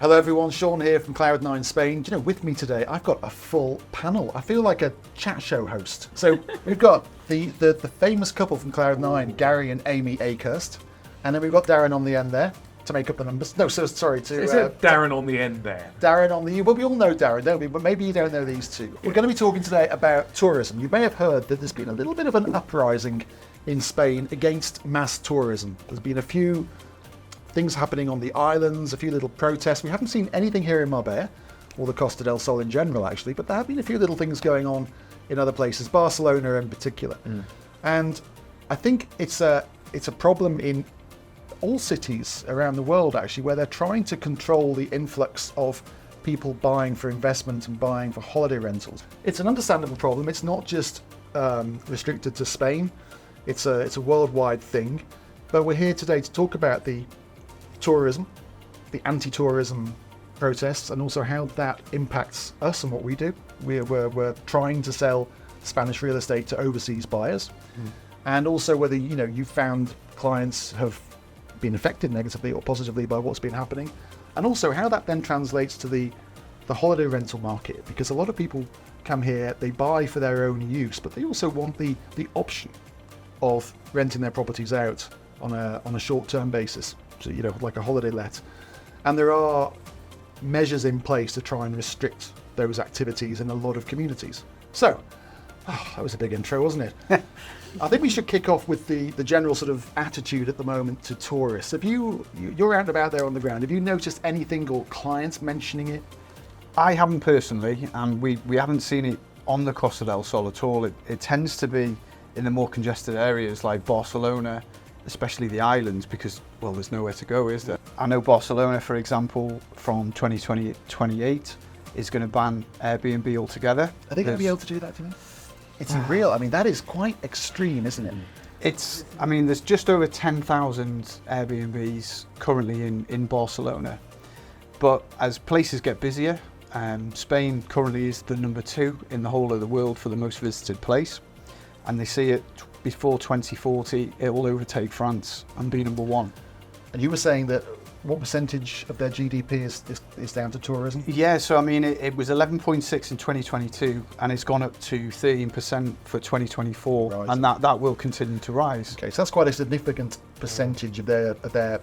Hello everyone, Sean here from Cloud9 Spain. Do you know, with me today, I've got a full panel. I feel like a chat show host. So we've got the famous couple from Cloud9, Gary and Amy Akehurst. And then we've got Darren on the end there to make up the numbers. No, so sorry to... Is it Darren on the end there? Darren on the... Well, we all know Darren, don't we? But maybe you don't know these two. We're going to be talking today about tourism. You may have heard that there's been a little bit of an uprising in Spain against mass tourism. There's been a few things happening on the islands, a few little protests. We haven't seen anything here in Marbella, or the Costa del Sol in general, actually, but there have been a few little things going on in other places, Barcelona in particular. And I think it's a problem in all cities around the world, actually, where they're trying to control the influx of people buying for investment and buying for holiday rentals. It's an understandable problem. It's not just restricted to Spain. It's a worldwide thing. But we're here today to talk about the tourism, the anti-tourism protests, and also how that impacts us and what we do. We're trying to sell Spanish real estate to overseas buyers, and also whether you found clients have been affected negatively or positively by what's been happening, and also how that then translates to the holiday rental market, because a lot of people come here, they buy for their own use, but they also want the option of renting their properties out on a short-term basis, so like a holiday let. And there are measures in place to try and restrict those activities in a lot of communities. So that was a big intro, wasn't it? I think we should kick off with the general sort of attitude at the moment to tourists. Have you're out and about there on the ground, have you noticed anything or clients mentioning it? I haven't personally, and we haven't seen it on the Costa del Sol at all. It tends to be in the more congested areas like Barcelona, especially the islands, because, well, there's nowhere to go, is there? I know Barcelona, for example, from 2028 is going to ban Airbnb altogether. Are they going to be able to do that, do you think? It's real. I mean, that is quite extreme, isn't it? There's just over 10,000 Airbnbs currently in Barcelona. But as places get busier, Spain currently is the number 2 in the whole of the world for the most visited place. And they see it before 2040, it will overtake France and be number 1. And you were saying that what percentage of their GDP is down to tourism? Yeah, so I mean, it was 11.6 in 2022, and it's gone up to 13% for 2024, right. And that will continue to rise. Okay, so that's quite a significant percentage of their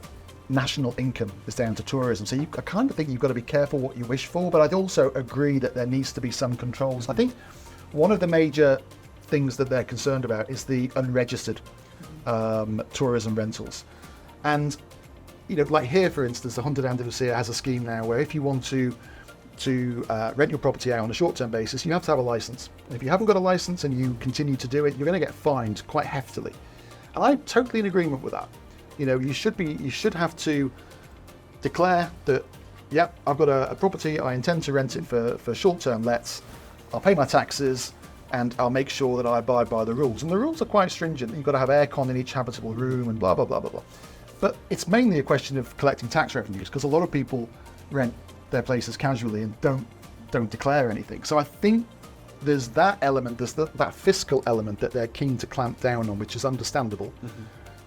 national income is down to tourism. So I kind of think you've got to be careful what you wish for, but I'd also agree that there needs to be some controls. I think one of the major things that they're concerned about is the unregistered tourism rentals. And like here, for instance, the Haunted Andalucia has a scheme now where if you want to rent your property out on a short-term basis, you have to have a license. And if you haven't got a license and you continue to do it, you're going to get fined quite heftily. And I'm totally in agreement with that. You should have to declare that, yep, I've got a property, I intend to rent it for short-term lets, I'll pay my taxes, and I'll make sure that I abide by the rules. And the rules are quite stringent. You've got to have aircon in each habitable room and blah, blah, blah, blah, blah. But it's mainly a question of collecting tax revenues, because a lot of people rent their places casually and don't declare anything. So I think there's that element, there's that fiscal element that they're keen to clamp down on, which is understandable.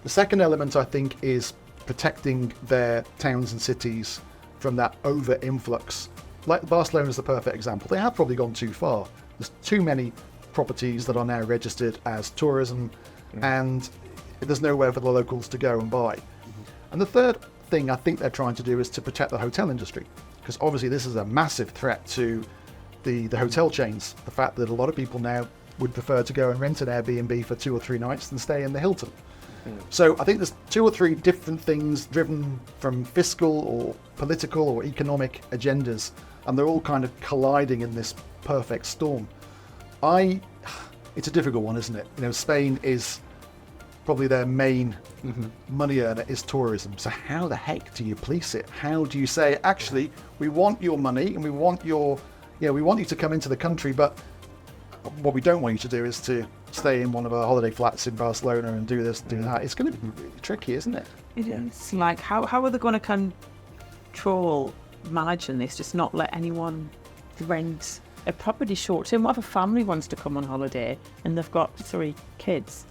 The second element, I think, is protecting their towns and cities from that over-influx. Like Barcelona is the perfect example. They have probably gone too far. There's too many properties that are now registered as tourism, and there's nowhere for the locals to go and buy. And the third thing I think they're trying to do is to protect the hotel industry, because obviously this is a massive threat to the hotel chains. The fact that a lot of people now would prefer to go and rent an Airbnb for 2 or 3 nights than stay in the Hilton. So I think there's 2 or 3 different things driven from fiscal or political or economic agendas, and they're all kind of colliding in this perfect storm. It's a difficult one, isn't it? Spain is probably their main money earner is tourism. So how the heck do you police it? How do you say, actually, we want your money and we want you to come into the country, but what we don't want you to do is to stay in one of our holiday flats in Barcelona and do this, do that. It's going to be really tricky, isn't it? It is. Like, how are they going to control managing this? Just not let anyone rent a property short term. What if a family wants to come on holiday and they've got 3 kids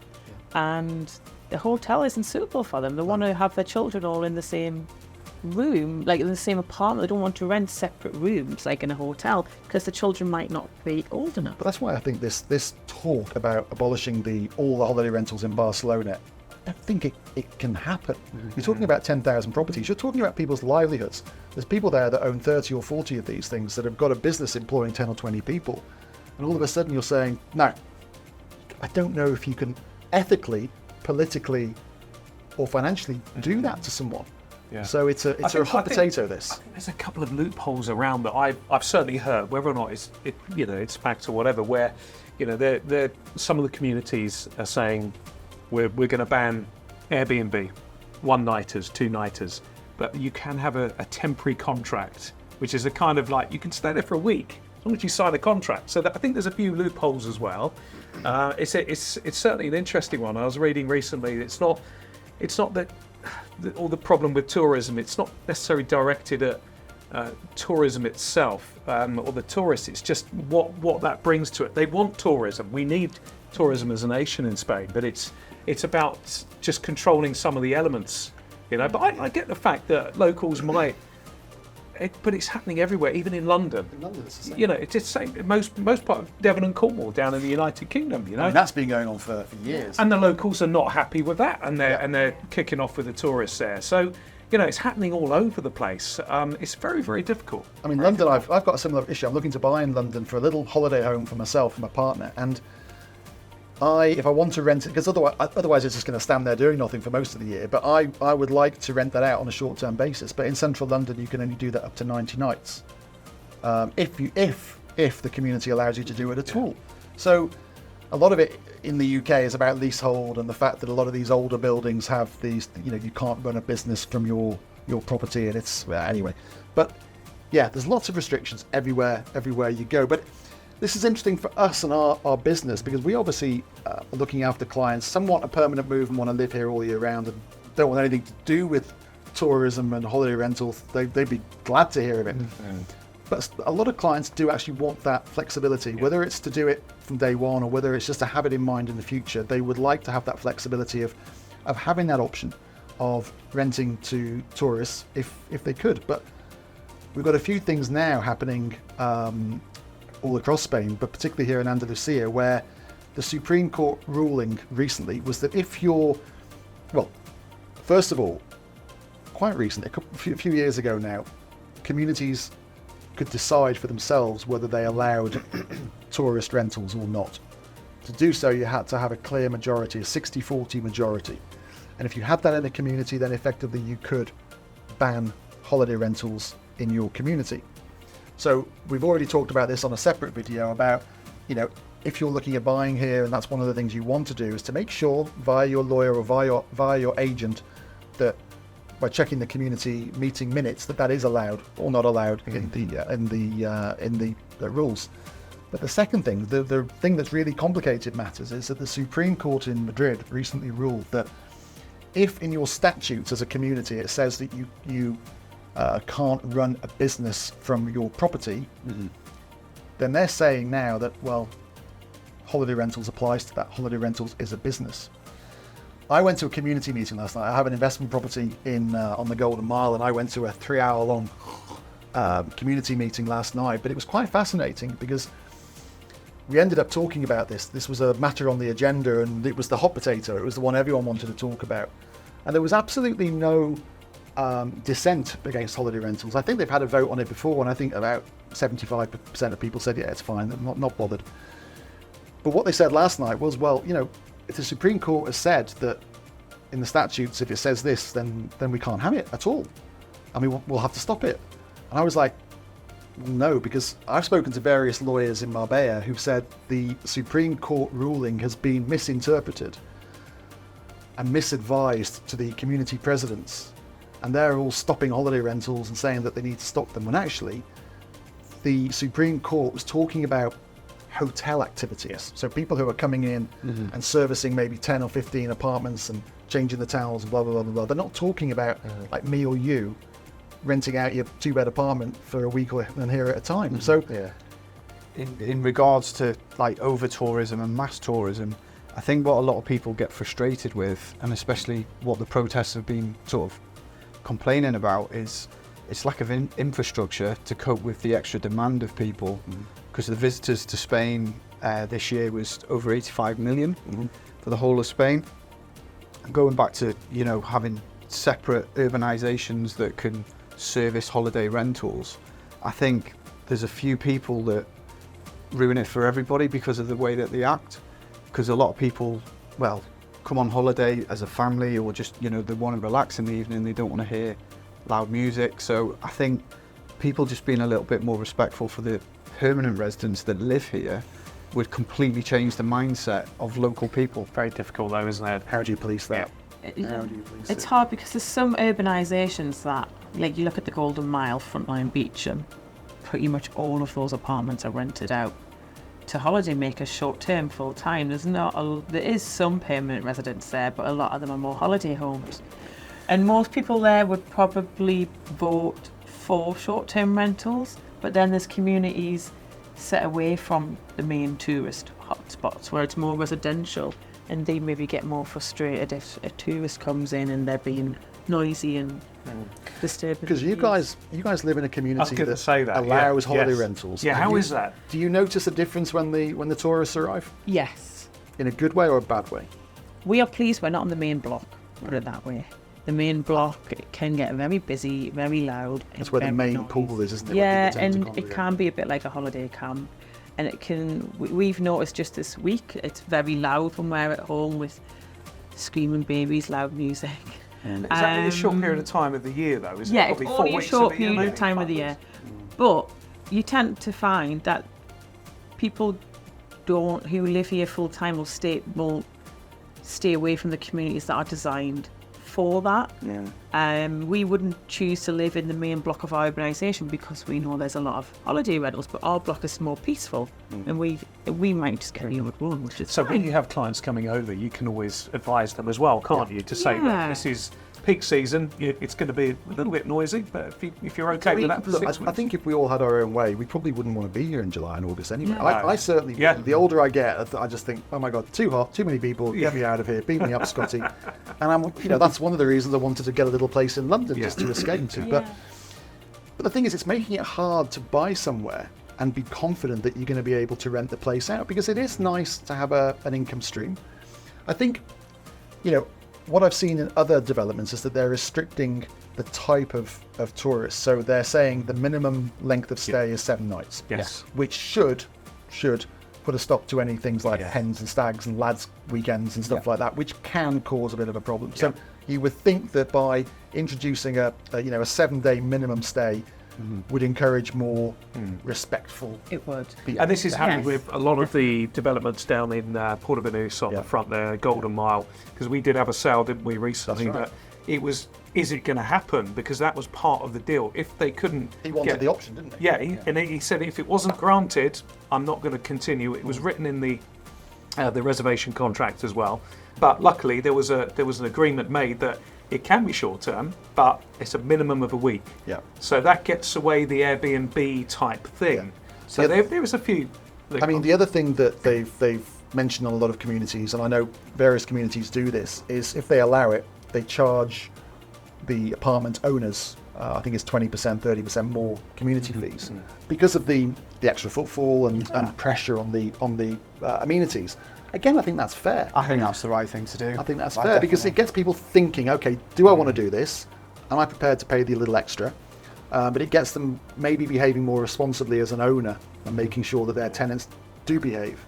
and the hotel isn't suitable for them? They want to have their children all in the same room, like in the same apartment. They don't want to rent separate rooms, like in a hotel, because the children might not be old enough. But that's why I think this talk about abolishing all the holiday rentals in Barcelona, I don't think it can happen. You're talking about 10,000 properties. You're talking about people's livelihoods. There's people there that own 30 or 40 of these things that have got a business employing 10 or 20 people. And all of a sudden you're saying, no, I don't know if you can ethically, politically, or financially do that to someone. Yeah. So it's a hot potato, this. I think there's a couple of loopholes around that I've certainly heard, whether or not it's fact or whatever, where they're some of the communities are saying we're going to ban Airbnb, one-nighters, two-nighters, but you can have a temporary contract, which is a kind of like you can stay there for a week as long as you sign a contract. So I think there's a few loopholes as well. It's certainly an interesting one. I was reading recently. It's not that all the problem with tourism. It's not necessarily directed at tourism itself or the tourists. It's just what that brings to it. They want tourism. We need tourism as a nation in Spain, but it's about just controlling some of the elements, But I get the fact that locals might. But it's happening everywhere, even in London. In London, it's the same. It's the same. Most part of Devon and Cornwall down in the United Kingdom. I mean, that's been going on for years. And the locals are not happy with that, and they're kicking off with the tourists there. So, it's happening all over the place. It's very, very difficult. I mean, London, I've got a similar issue. I'm looking to buy in London for a little holiday home for myself and my partner, and if I want to rent it, because otherwise it's just going to stand there doing nothing for most of the year, but I would like to rent that out on a short-term basis. But in central London, you can only do that up to 90 nights, if the community allows you to do it at all. So a lot of it in the UK is about leasehold and the fact that a lot of these older buildings have these, you can't run a business from your property, and it's, anyway. But yeah, there's lots of restrictions everywhere you go. But this is interesting for us and our business, because we obviously are looking after clients. Some want a permanent move and want to live here all year round and don't want anything to do with tourism and holiday rentals. They'd be glad to hear of it. Mm-hmm. But a lot of clients do actually want that flexibility, whether it's to do it from day one or whether it's just to have it in mind in the future. They would like to have that flexibility of having that option of renting to tourists if they could. But we've got a few things now happening all across Spain, but particularly here in Andalucia, where the Supreme Court ruling recently was that first of all, quite recently, a few years ago now, communities could decide for themselves whether they allowed tourist rentals or not. To do so, you had to have a clear majority, a 60-40 majority. And if you had that in a community, then effectively you could ban holiday rentals in your community. So we've already talked about this on a separate video about, if you're looking at buying here, and that's one of the things you want to do, is to make sure via your lawyer or via your agent that by checking the community meeting minutes that is allowed or not allowed in the rules. But the second thing, the thing that's really complicated matters, is that the Supreme Court in Madrid recently ruled that if in your statutes as a community it says that you can't run a business from your property, then they're saying now that, holiday rentals applies to that. Holiday rentals is a business. I went to a community meeting last night. I have an investment property on the Golden Mile, and I went to a 3-hour-long community meeting last night. But it was quite fascinating because we ended up talking about this. This was a matter on the agenda, and it was the hot potato. It was the one everyone wanted to talk about. And there was absolutely no dissent against holiday rentals. I think they've had a vote on it before, and I think about 75% of people said, yeah, it's fine, they're not bothered. But what they said last night was, if the Supreme Court has said that in the statutes, if it says this, then we can't have it at all. I mean, we'll have to stop it. And I was like, no, because I've spoken to various lawyers in Marbella who've said the Supreme Court ruling has been misinterpreted and misadvised to the community presidents. And they're all stopping holiday rentals and saying that they need to stop them, when actually the Supreme Court was talking about hotel activities. Yes. So people who are coming in and servicing maybe 10 or 15 apartments and changing the towels and blah, blah, blah, blah. They're not talking about like me or you renting out your 2-bed apartment for a week and here at a time. So in regards to like over tourism and mass tourism, I think what a lot of people get frustrated with, and especially what the protests have been sort of complaining about is it's lack of infrastructure to cope with the extra demand of people, because the visitors to Spain this year was over 85 million for the whole of Spain. Going back to, you know, having separate urbanizations that can service holiday rentals, I think there's a few people that ruin it for everybody because of the way that they act. Because a lot of people, well, come on holiday as a family, or just, you know, they want to relax in the evening, they don't want to hear loud music. So I think people just being a little bit more respectful for the permanent residents that live here would completely change the mindset of local people. Very difficult though, isn't it? How do you police that? It's hard because there's some urbanisations that, like, you look at the Golden Mile, Frontline Beach, and pretty much all of those apartments are rented out to holidaymakers, short term, full time. There is some permanent residents there, but a lot of them are more holiday homes. And most people there would probably vote for short term rentals, but then there's communities set away from the main tourist hotspots where it's more residential, and they maybe get more frustrated if a tourist comes in and they're being noisy and disturbing. Because you guys live in a community that allows holiday rentals. Yeah, how is that? Do you notice a difference when the tourists arrive? Yes. In a good way or a bad way? We are pleased we're not on the main block, put it that way. The main block can get very busy, very loud. That's where the main pool is, isn't it? Yeah, and it can be a bit like a holiday camp. And it can, we've noticed just this week, it's very loud when we're at home with screaming babies, loud music. Is that in a short period of time of the year though? Is yeah, it it's only a short period of time of the year. But you tend to find that people who live here full time will stay away from the communities that are designed for that. We wouldn't choose to live in the main block of our urbanisation because we know there's a lot of holiday rentals, but our block is more peaceful, and we might just carry on with one, which is so fine. when you have clients coming over, you can always advise them as well, can't you, to say that this is peak season, it's going to be a little bit noisy, but if you're okay with that, look, I think if we all had our own way, we probably wouldn't want to be here in July and August anyway. No. I certainly wouldn't. The older I get, I just think, oh my God, too hot, too many people, get me out of here, beat me up, Scotty. And that's one of the reasons I wanted to get a little place in London just to escape to. But the thing is, it's making it hard to buy somewhere and be confident that you're going to be able to rent the place out, because it is nice to have an income stream. I think, what I've seen in other developments is that they're restricting the type of tourists. So they're saying the minimum length of stay is 7 nights. Yes. Which should put a stop to any things like hens and stags and lads weekends and stuff like that, which can cause a bit of a problem. So you would think that by introducing a 7-day minimum stay would encourage more respectful. It would. And this is happening with a lot of the developments down in Portobellonis on the front there, Golden Mile, because we did have a sale, didn't we, recently? That's right. But it was, is it going to happen? Because that was part of the deal. If they couldn't He wanted the option, didn't he? Yeah, and he said if it wasn't granted, I'm not going to continue. It was written in the reservation contract as well. But luckily there was an agreement made that it can be short term, but it's a minimum of a week. Yeah. So that gets away the Airbnb type thing. Yeah. So there was a few. The other thing that they've mentioned on a lot of communities, and I know various communities do this, is if they allow it, they charge the apartment owners, I think it's 20%, 30% more community fees because of the extra footfall and pressure on the amenities. Again, I think that's fair. I think that's the right thing to do. I think that's fair because it gets people thinking, okay, do I want to do this? Am I prepared to pay the little extra? But it gets them maybe behaving more responsibly as an owner and making sure that their tenants do behave.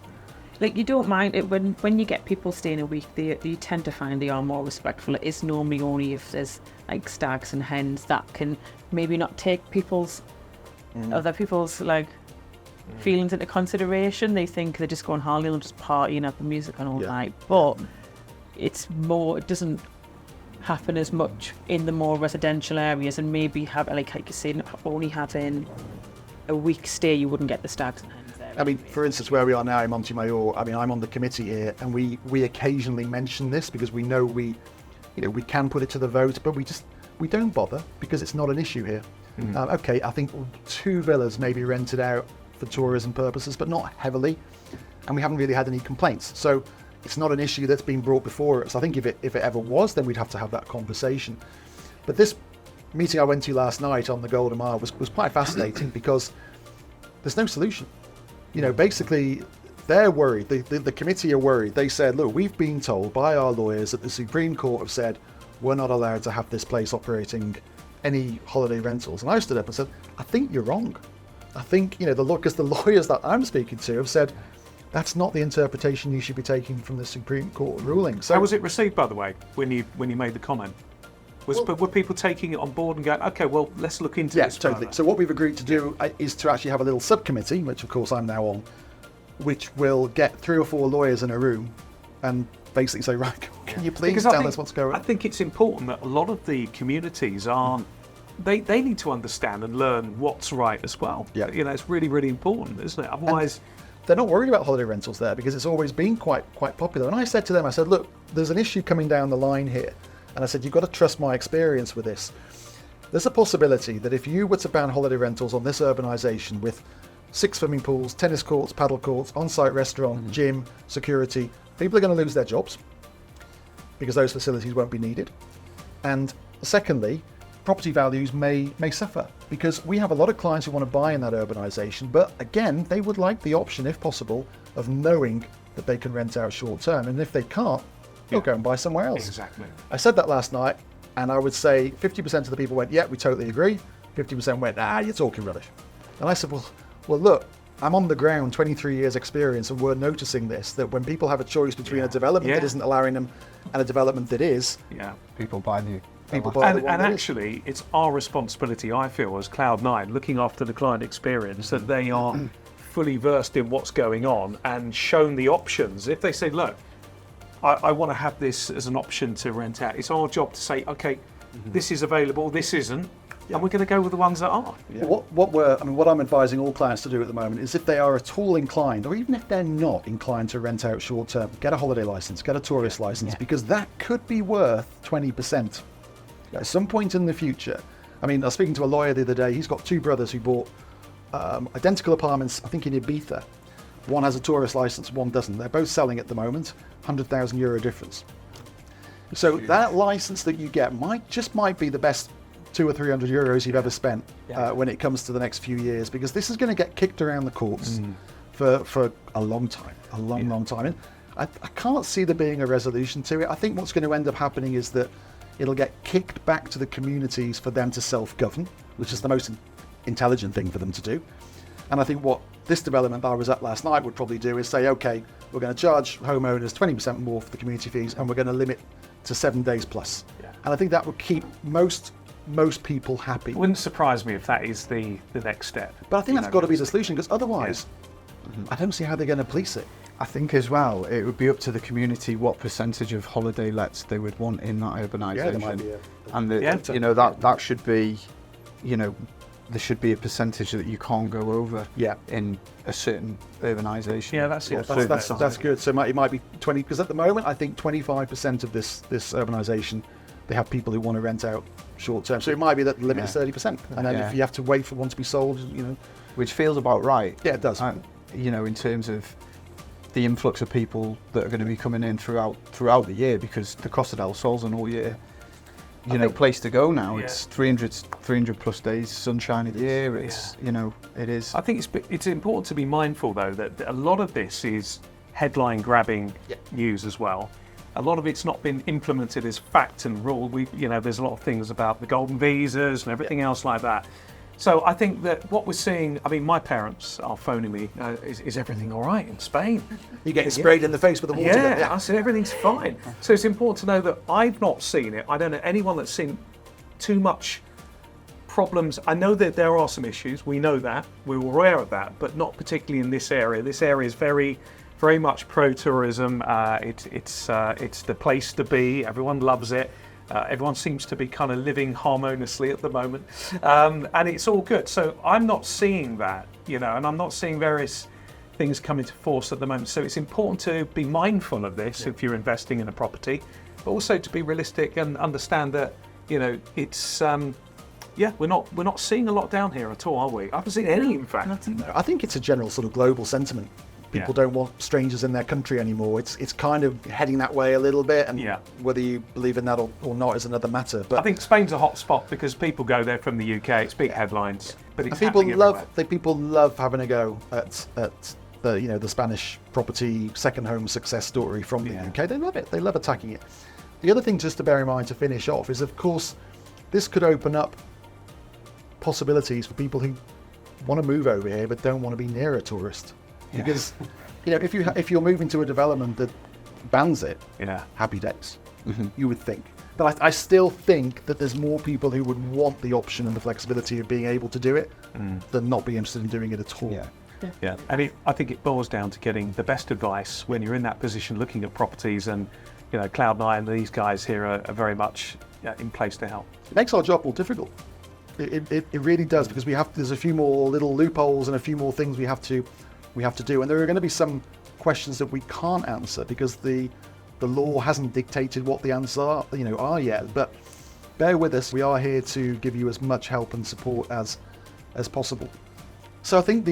Like, you don't mind it when you get people staying a week, you tend to find they are more respectful. It is normally only if there's like stags and hens that can maybe not take other people's feelings into consideration. They think they're just going holiday and just partying up the music and all night. But it doesn't happen as much in the more residential areas, and maybe have like you say, only having a week stay, you wouldn't get the stags and hens there. For instance, where we are now in Montemayor, I'm on the committee here, and we occasionally mention this because we know we can put it to the vote, but we don't bother because it's not an issue here. Okay, I think 2 villas may be rented out for tourism purposes, but not heavily, and we haven't really had any complaints. So it's not an issue that's been brought before us. I think if it ever was, then we'd have to have that conversation. But this meeting I went to last night on the Golden Mile was quite fascinating because there's no solution. You know, basically, they're worried. The committee are worried. They said, look, we've been told by our lawyers that the Supreme Court have said we're not allowed to have this place operating any holiday rentals. And I stood up and said, I think you're wrong. I think, you know, because the lawyers that I'm speaking to have said that's not the interpretation you should be taking from the Supreme Court ruling. So how was it received, by the way, when you made the comment? Were people taking it on board and going, okay, well, let's look into this? Yes, totally. So what we've agreed to do is to actually have a little subcommittee, which of course I'm now on, which will get 3 or 4 lawyers in a room and basically say, right, can you please tell us what's going on? I think it's important that a lot of the communities aren't, they need to understand and learn what's right as well. Yeah. You know, it's really, really important, isn't it? Otherwise... They're not worried about holiday rentals there because it's always been quite popular. And I said to them, I said, look, there's an issue coming down the line here. And I said, you've got to trust my experience with this. There's a possibility that if you were to ban holiday rentals on this urbanisation with 6 swimming pools, tennis courts, paddle courts, on-site restaurant, gym, security, people are going to lose their jobs because those facilities won't be needed. And secondly, property values may suffer because we have a lot of clients who want to buy in that urbanisation, but again, they would like the option, if possible, of knowing that they can rent out short term. And if they can't, they'll go and buy somewhere else. Exactly. I said that last night, and I would say 50% of the people went, yeah, we totally agree. 50% went, you're talking rubbish. And I said, well, look, I'm on the ground, 23 years experience, and we're noticing this, that when people have a choice between a development that isn't allowing them and a development that is, people buy the people buy the one and that actually, it's our responsibility, I feel, as Cloud9, looking after the client experience, that they are fully versed in what's going on and shown the options. If they say, look, I want to have this as an option to rent out, it's our job to say, okay, this is available, this isn't, and we're going to go with the ones that are. Yeah. What I'm advising all clients to do at the moment is if they are at all inclined, or even if they're not inclined to rent out short term, get a holiday license, get a tourist license, because that could be worth 20% at some point in the future. I mean, I was speaking to a lawyer the other day. He's got 2 brothers who bought identical apartments, I think in Ibiza. One has a tourist license, one doesn't. They're both selling at the moment, €100,000 difference. So that license that you get might be the best 200 or 300 euros you've ever spent when it comes to the next few years, because this is going to get kicked around the courts for a long time, long time. And I can't see there being a resolution to it. I think what's going to end up happening is that it'll get kicked back to the communities for them to self-govern, which is the most intelligent thing for them to do. And I think what this development I was at last night would probably do is say, okay, we're going to charge homeowners 20% more for the community fees, and we're going to limit to 7 days plus. And I think that would keep most people happy. It wouldn't surprise me if that is the next step. But I think that's got to be the solution, because otherwise, I don't see how they're going to police it. I think as well, it would be up to the community what percentage of holiday lets they would want in that urbanisation. Yeah, there might be that should be, there should be a percentage that you can't go over in a certain urbanisation. Yeah, that's it. That's good. So it might be 20, because at the moment I think 25% of this urbanisation, they have people who want to rent out short term. So it might be that the limit is 30%, and then if you have to wait for one to be sold, which feels about right. Yeah, it does. In terms of the influx of people that are going to be coming in throughout the year, because the Costa del Sol's an all year place to go now. It's 300 plus days sunshine a year. It's it is. I think it's important to be mindful though that a lot of this is headline grabbing news as well. A lot of it's not been implemented as fact and rule. There's a lot of things about the golden visas and everything else like that. So I think that what we're seeing, I mean, my parents are phoning me, is everything all right in Spain? You're getting sprayed in the face with the water. Yeah, I said everything's fine. So it's important to know that I've not seen it. I don't know anyone that's seen too much problems. I know that there are some issues. We know that. We're aware of that, but not particularly in this area. This area is very, very much pro-tourism. It's the place to be. Everyone loves it. Everyone seems to be kind of living harmoniously at the moment, and it's all good. So I'm not seeing that, and I'm not seeing various things come into force at the moment. So it's important to be mindful of this if you're investing in a property, but also to be realistic and understand that, it's we're not seeing a lot down here at all, are we? I haven't seen any, in fact. I think it's a general sort of global sentiment. People don't want strangers in their country anymore. It's kind of heading that way a little bit, and whether you believe in that or not is another matter. But I think Spain's a hot spot because people go there from the UK. It's big headlines, but it's people everywhere. people love having a go at the Spanish property second home success story from the UK. They love it. They love attacking it. The other thing just to bear in mind to finish off is, of course, this could open up possibilities for people who want to move over here but don't want to be near a tourist. Because if you're moving to a development that bans it, happy days, you would think. But I still think that there's more people who would want the option and the flexibility of being able to do it than not be interested in doing it at all. Yeah, and I think it boils down to getting the best advice when you're in that position, looking at properties, and Cloud9 and these guys here are very much in place to help. It makes our job more difficult. It really does, because there's a few more little loopholes and a few more things we have to do, and there are going to be some questions that we can't answer because the law hasn't dictated what the answers are yet. But bear with us. We are here to give you as much help and support as possible. So I think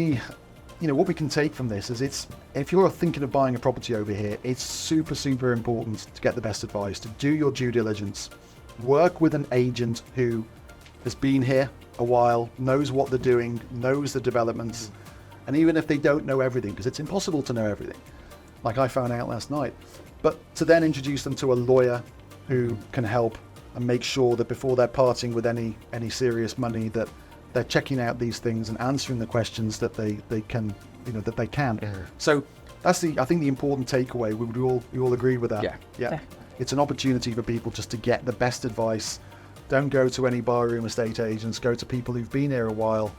what we can take from this is, if you're thinking of buying a property over here, it's super important to get the best advice, to do your due diligence, work with an agent who has been here a while, knows what they're doing, knows the developments, and even if they don't know everything, because it's impossible to know everything, like I found out last night, but to then introduce them to a lawyer who can help and make sure that before they're parting with any serious money, that they're checking out these things and answering the questions that they can. So that's I think the important takeaway. We all agree with that. Yeah. It's an opportunity for people just to get the best advice. Don't go to any barroom estate agents. Go to people who've been here a while,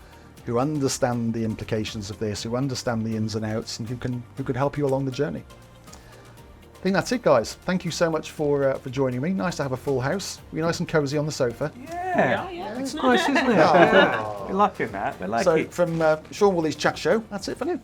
who understand the implications of this, who understand the ins and outs, and who can help you along the journey. I think that's it, guys. Thank you so much for joining me. Nice to have a full house. You're nice and cozy on the sofa. Yeah, it's nice, isn't it? We're liking that. We like it. So from Sean Woolley's Chat Show, that's it for now.